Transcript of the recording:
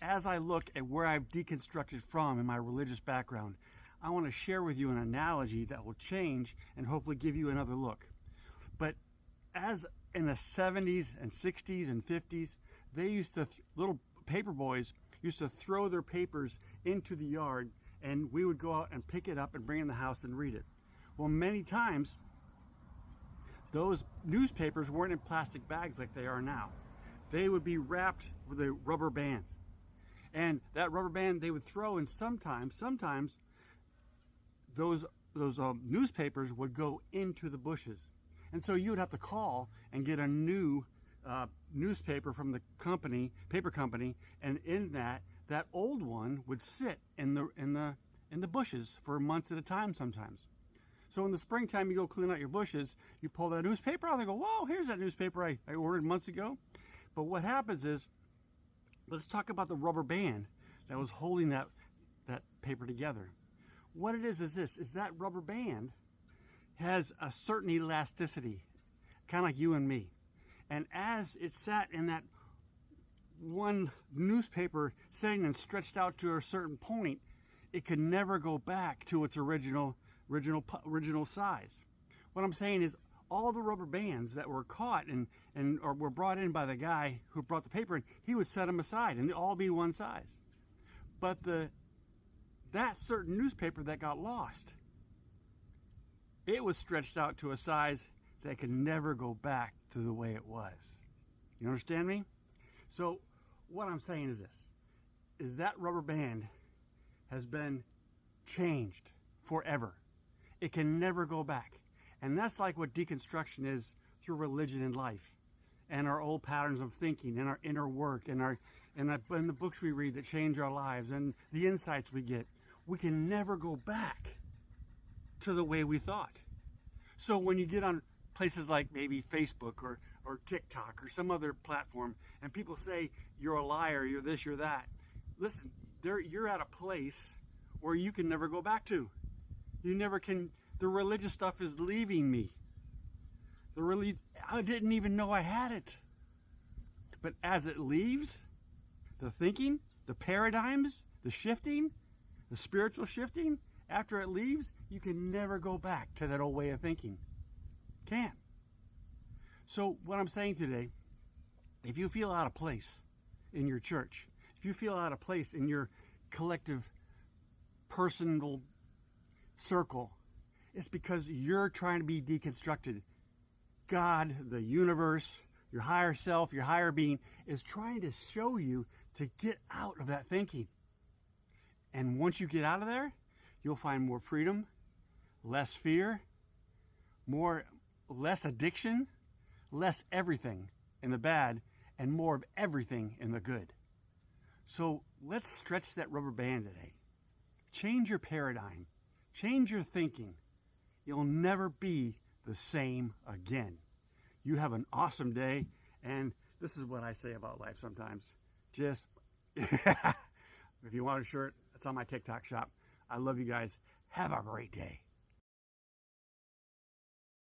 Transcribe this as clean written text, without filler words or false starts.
as I look at where I've deconstructed from in my religious background, I want to share with you an analogy that will change and hopefully give you another look. But as in the 70s and 60s and 50s, they used to, little paper boys used to throw their papers into the yard, and we would go out and pick it up and bring it in the house and read it. Well, many times, those newspapers weren't in plastic bags like they are now. They would be wrapped with a rubber band. And that rubber band they would throw, and sometimes those newspapers would go into the bushes. And so you would have to call and get a new newspaper from the company, paper company, and in that old one would sit in the bushes for months at a time sometimes. So in the springtime, you go clean out your bushes, you pull that newspaper out, and they go, whoa, here's that newspaper I ordered months ago. But what happens is, let's talk about the rubber band that was holding that paper together. What it is this, is that rubber band has a certain elasticity, kind of like you and me. And as it sat in that one newspaper sitting and stretched out to a certain point, it could never go back to its original size. What I'm saying is, all the rubber bands that were caught or were brought in by the guy who brought the paper in, he would set them aside and they'd all be one size. But that certain newspaper that got lost, it was stretched out to a size that could never go back to the way it was. You understand me? So what I'm saying is this, is that rubber band has been changed forever. It can never go back. And that's like what deconstruction is through religion and life, and our old patterns of thinking, and our inner work, and the books we read that change our lives, and the insights we get. We can never go back to the way we thought. So when you get on places like maybe Facebook or TikTok or some other platform, and people say you're a liar, you're this, you're that, listen, you're at a place where you can never go back to. You never can. The religious stuff is leaving me. I didn't even know I had it. But as it leaves, the thinking, the paradigms, the shifting, the spiritual shifting, after it leaves, you can never go back to that old way of thinking. Can't. So what I'm saying today, if you feel out of place in your church, if you feel out of place in your collective personal circle, it's because you're trying to be deconstructed. God, the universe, your higher self, your higher being is trying to show you to get out of that thinking. And once you get out of there, you'll find more freedom, less fear, less addiction, less everything in the bad, and more of everything in the good. So let's stretch that rubber band today. Change your paradigm. Change your thinking. You'll never be the same again. You have an awesome day, and this is what I say about life sometimes. Just, if you want a shirt, it's on my TikTok shop. I love you guys. Have a great day.